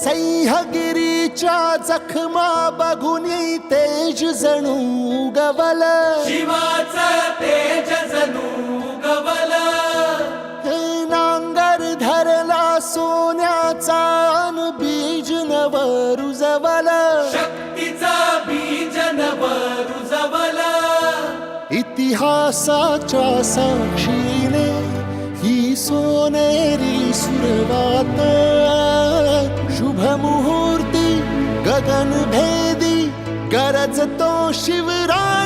सह्यागिरीच्या जखमा बघून तेज जणू गवल, शिवाचं तेज जणू गवल. हे नांगर धरला सोन्याचा अन बीज नव रुजवल, शक्तीचा बीज नव रुजवल. इतिहासाच्या साक्षीने ही सोनेरी सुरवात, शुभ मुहूर्ती गगन भेदी गरजतो शिवराय.